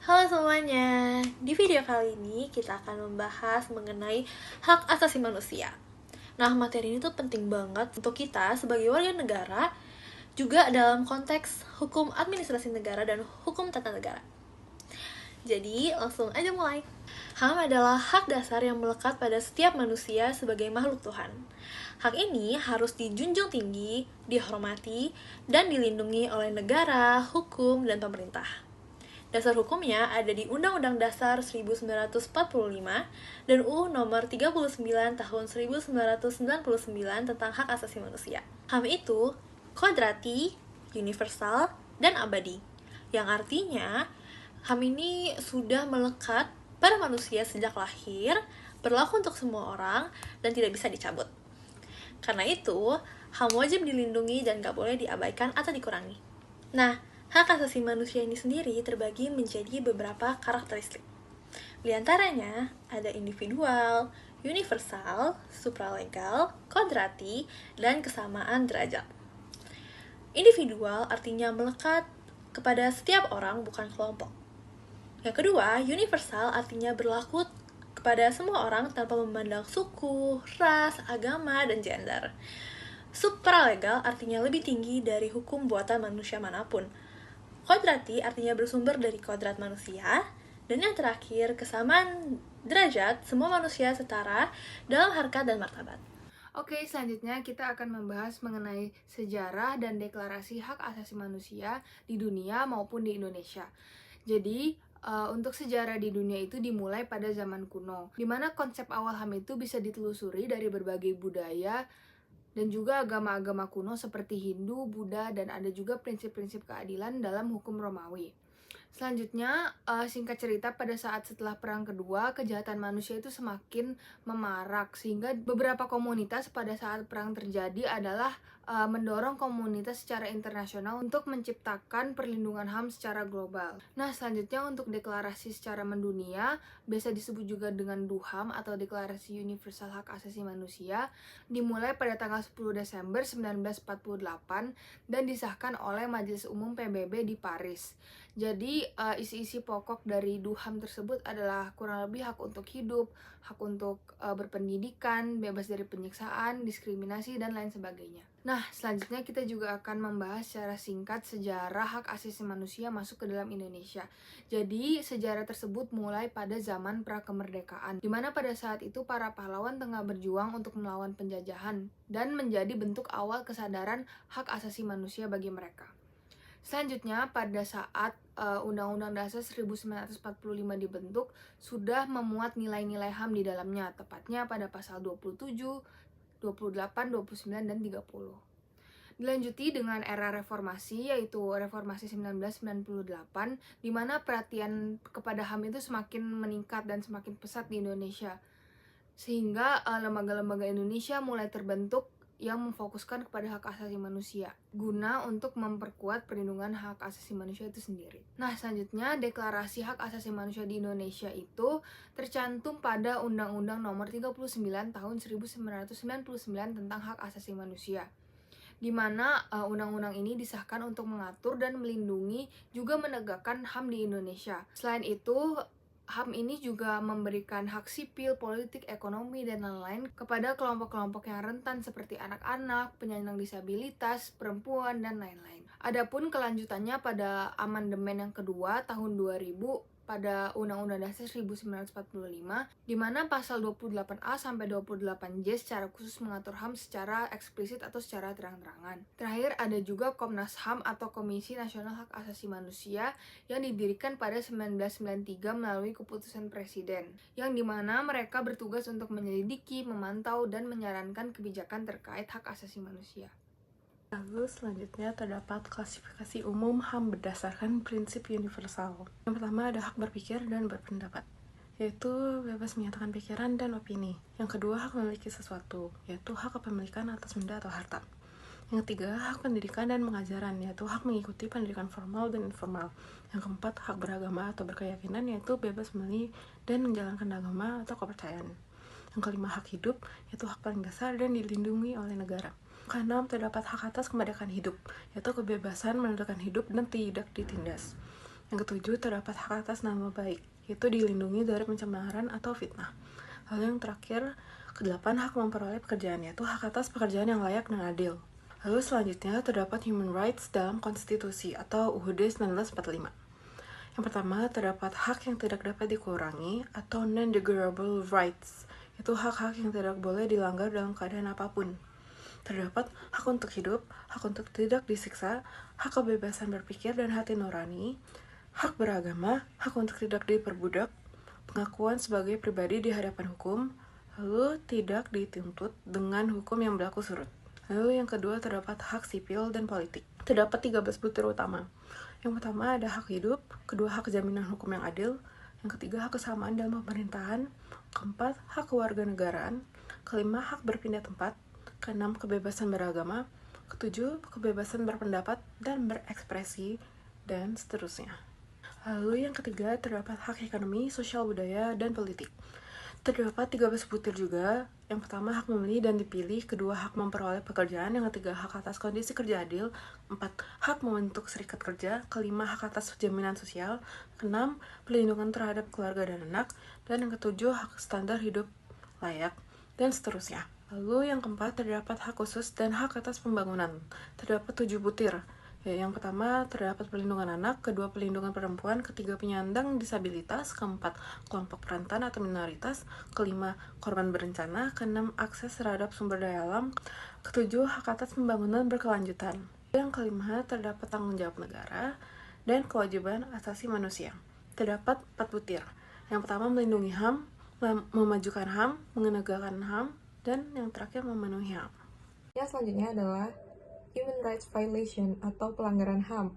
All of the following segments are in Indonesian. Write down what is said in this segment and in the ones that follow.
Halo semuanya, di video kali ini kita akan membahas mengenai hak asasi manusia. Nah, materi ini tuh penting banget untuk kita sebagai warga negara, juga dalam konteks hukum administrasi negara dan hukum tata negara. Jadi, langsung aja mulai. HAM adalah hak dasar yang melekat pada setiap manusia sebagai makhluk Tuhan. Hak ini harus dijunjung tinggi, dihormati, dan dilindungi oleh negara, hukum, dan pemerintah. Dasar hukumnya ada di Undang-Undang Dasar 1945 dan UU Nomor 39 Tahun 1999 tentang Hak Asasi Manusia. HAM itu kodrati, universal, dan abadi. Yang artinya, HAM ini sudah melekat pada manusia sejak lahir, berlaku untuk semua orang, dan tidak bisa dicabut. Karena itu, HAM wajib dilindungi dan gak boleh diabaikan atau dikurangi. Nah, hak asasi manusia ini sendiri terbagi menjadi beberapa karakteristik. Di antaranya ada individual, universal, supralegal, kodrati, dan kesamaan derajat. Individual artinya melekat kepada setiap orang, bukan kelompok. Yang kedua, universal artinya berlaku kepada semua orang tanpa memandang suku, ras, agama, dan gender. Supralegal artinya lebih tinggi dari hukum buatan manusia manapun. Kodrati artinya bersumber dari kodrat manusia. Dan yang terakhir, kesamaan derajat, semua manusia setara dalam harkat dan martabat. Oke, selanjutnya kita akan membahas mengenai sejarah dan deklarasi hak asasi manusia di dunia maupun di Indonesia. Jadi, untuk sejarah di dunia itu dimulai pada zaman kuno, di mana konsep awal HAM itu bisa ditelusuri dari berbagai budaya dan juga agama-agama kuno seperti Hindu, Buddha, dan ada juga prinsip-prinsip keadilan dalam hukum Romawi. Selanjutnya, singkat cerita, pada saat setelah Perang Kedua, kejahatan manusia itu semakin memarak, sehingga beberapa komunitas pada saat perang terjadi adalah mendorong komunitas secara internasional untuk menciptakan perlindungan HAM secara global. Nah, selanjutnya untuk deklarasi secara mendunia, biasa disebut juga dengan DUHAM atau Deklarasi Universal Hak Asasi Manusia, dimulai pada tanggal 10 Desember 1948 dan disahkan oleh Majelis Umum PBB di Paris. Jadi, isi-isi pokok dari DUHAM tersebut adalah kurang lebih hak untuk hidup, hak untuk berpendidikan, bebas dari penyiksaan, diskriminasi, dan lain sebagainya. Nah, selanjutnya kita juga akan membahas secara singkat sejarah hak asasi manusia masuk ke dalam Indonesia. Jadi, sejarah tersebut mulai pada zaman pra-kemerdekaan, di mana pada saat itu para pahlawan tengah berjuang untuk melawan penjajahan dan menjadi bentuk awal kesadaran hak asasi manusia bagi mereka. Selanjutnya, pada saat Undang-Undang Dasar 1945 dibentuk, sudah memuat nilai-nilai HAM di dalamnya, tepatnya pada pasal 27, 28, 29, dan 30. Dilanjuti dengan era reformasi, yaitu reformasi 1998, di mana perhatian kepada HAM itu semakin meningkat dan semakin pesat di Indonesia. Sehingga lembaga-lembaga Indonesia mulai terbentuk yang memfokuskan kepada hak asasi manusia, guna untuk memperkuat perlindungan hak asasi manusia itu sendiri. Nah, selanjutnya, Deklarasi Hak Asasi Manusia di Indonesia itu tercantum pada Undang-Undang Nomor 39 Tahun 1999 tentang Hak Asasi Manusia, di mana undang-undang ini disahkan untuk mengatur dan melindungi juga menegakkan HAM di Indonesia. Selain itu, HAM ini juga memberikan hak sipil, politik, ekonomi, dan lain-lain kepada kelompok-kelompok yang rentan seperti anak-anak, penyandang disabilitas, perempuan, dan lain-lain. Adapun kelanjutannya pada amandemen yang kedua tahun 2000 pada Undang-Undang Dasar 1945, di mana pasal 28A sampai 28J secara khusus mengatur HAM secara eksplisit atau secara terang-terangan. Terakhir, ada juga Komnas HAM atau Komisi Nasional Hak Asasi Manusia yang didirikan pada 1993 melalui keputusan Presiden, yang dimana mereka bertugas untuk menyelidiki, memantau, dan menyarankan kebijakan terkait hak asasi manusia. Lalu selanjutnya terdapat klasifikasi umum HAM berdasarkan prinsip universal. Yang pertama ada hak berpikir dan berpendapat, yaitu bebas menyatakan pikiran dan opini. Yang kedua, hak memiliki sesuatu, yaitu hak kepemilikan atas benda atau harta. Yang ketiga, hak pendidikan dan pengajaran, yaitu hak mengikuti pendidikan formal dan informal. Yang keempat, hak beragama atau berkeyakinan, yaitu bebas memilih dan menjalankan agama atau kepercayaan. Yang kelima, hak hidup, yaitu hak paling dasar dan dilindungi oleh negara. Keenam, terdapat hak atas kemerdekaan hidup, yaitu kebebasan menentukan hidup dan tidak ditindas. Yang ketujuh, terdapat hak atas nama baik, yaitu dilindungi dari pencemaran atau fitnah. Lalu yang terakhir, kedelapan, hak memperoleh pekerjaan, yaitu hak atas pekerjaan yang layak dan adil. Lalu selanjutnya, terdapat human rights dalam konstitusi atau UUD 1945. Yang pertama, terdapat hak yang tidak dapat dikurangi atau non-degradable rights, yaitu hak-hak yang tidak boleh dilanggar dalam keadaan apapun. Terdapat hak untuk hidup, hak untuk tidak disiksa, hak kebebasan berpikir dan hati nurani, hak beragama, hak untuk tidak diperbudak, pengakuan sebagai pribadi di hadapan hukum, lalu tidak dituntut dengan hukum yang berlaku surut. Lalu yang kedua, terdapat hak sipil dan politik. Terdapat 13 butir utama. Yang pertama ada hak hidup, kedua hak jaminan hukum yang adil, yang ketiga hak kesamaan dalam pemerintahan, keempat hak kewarganegaraan, kelima hak berpindah tempat, keenam kebebasan beragama, ketujuh kebebasan berpendapat dan berekspresi, dan seterusnya. Lalu yang ketiga terdapat hak ekonomi, sosial budaya, dan politik. Terdapat 13 butir juga. Yang pertama hak memilih dan dipilih, kedua hak memperoleh pekerjaan, yang ketiga hak atas kondisi kerja adil, empat hak membentuk serikat kerja, kelima hak atas jaminan sosial, keenam perlindungan terhadap keluarga dan anak, dan yang ketujuh hak standar hidup layak, dan seterusnya. Lalu yang keempat terdapat hak khusus dan hak atas pembangunan. Terdapat 7 butir. Yang pertama terdapat perlindungan anak, kedua perlindungan perempuan, ketiga penyandang disabilitas, keempat kelompok rentan atau minoritas, kelima korban berencana, keenam akses terhadap sumber daya alam, ketujuh hak atas pembangunan berkelanjutan. Yang kelima terdapat tanggung jawab negara dan kewajiban asasi manusia. Terdapat 4 butir. Yang pertama melindungi HAM, memajukan HAM, menegakkan HAM, dan yang terakhir memenuhi HAM. Yang selanjutnya adalah Human Rights Violation atau pelanggaran HAM.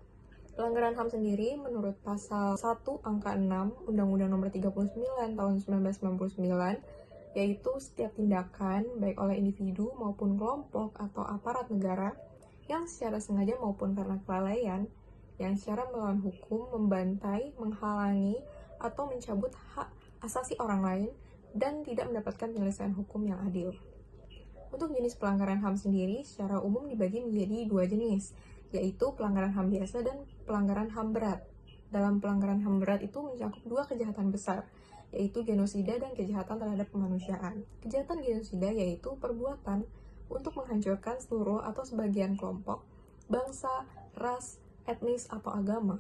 Pelanggaran HAM sendiri menurut pasal 1 angka 6 Undang-Undang Nomor 39 tahun 1999, yaitu setiap tindakan baik oleh individu maupun kelompok atau aparat negara yang secara sengaja maupun karena kelalaian yang secara melawan hukum membantai, menghalangi atau mencabut hak asasi orang lain dan tidak mendapatkan penyelesaian hukum yang adil. Untuk jenis pelanggaran HAM sendiri secara umum dibagi menjadi 2 jenis, yaitu pelanggaran HAM biasa dan pelanggaran HAM berat. Dalam pelanggaran HAM berat itu mencakup 2 kejahatan besar, yaitu genosida dan kejahatan terhadap kemanusiaan. Kejahatan genosida yaitu perbuatan untuk menghancurkan seluruh atau sebagian kelompok, bangsa, ras, etnis, atau agama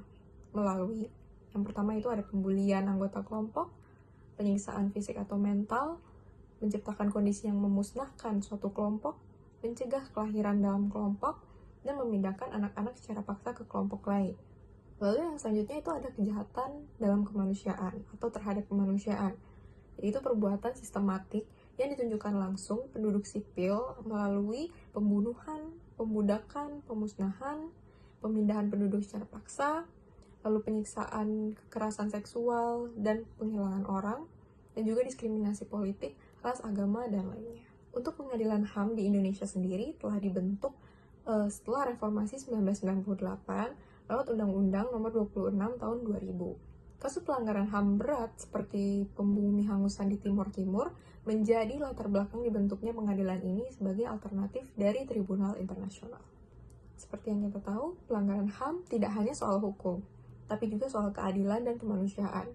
melalui yang pertama itu ada pembulian anggota kelompok, penyiksaan fisik atau mental, menciptakan kondisi yang memusnahkan suatu kelompok, mencegah kelahiran dalam kelompok, dan memindahkan anak-anak secara paksa ke kelompok lain. Lalu yang selanjutnya itu ada kejahatan dalam kemanusiaan atau terhadap kemanusiaan, yaitu perbuatan sistematik yang ditunjukkan langsung penduduk sipil melalui pembunuhan, pembudakan, pemusnahan, pemindahan penduduk secara paksa, lalu penyiksaan, kekerasan seksual, dan penghilangan orang, dan juga diskriminasi politik, ras, agama, dan lainnya. Untuk pengadilan HAM di Indonesia sendiri telah dibentuk setelah reformasi 1998 lewat Undang-Undang Nomor 26 Tahun 2000. Kasus pelanggaran HAM berat seperti pembumi hangusan di Timur Timur menjadi latar belakang dibentuknya pengadilan ini sebagai alternatif dari Tribunal Internasional. Seperti yang kita tahu, pelanggaran HAM tidak hanya soal hukum, tapi juga soal keadilan dan kemanusiaan.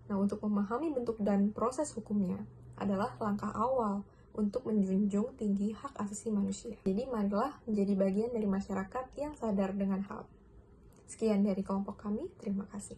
Nah, untuk memahami bentuk dan proses hukumnya adalah langkah awal untuk menjunjung tinggi hak asasi manusia. Jadi, marilah menjadi bagian dari masyarakat yang sadar dengan HAM. Sekian dari kelompok kami, terima kasih.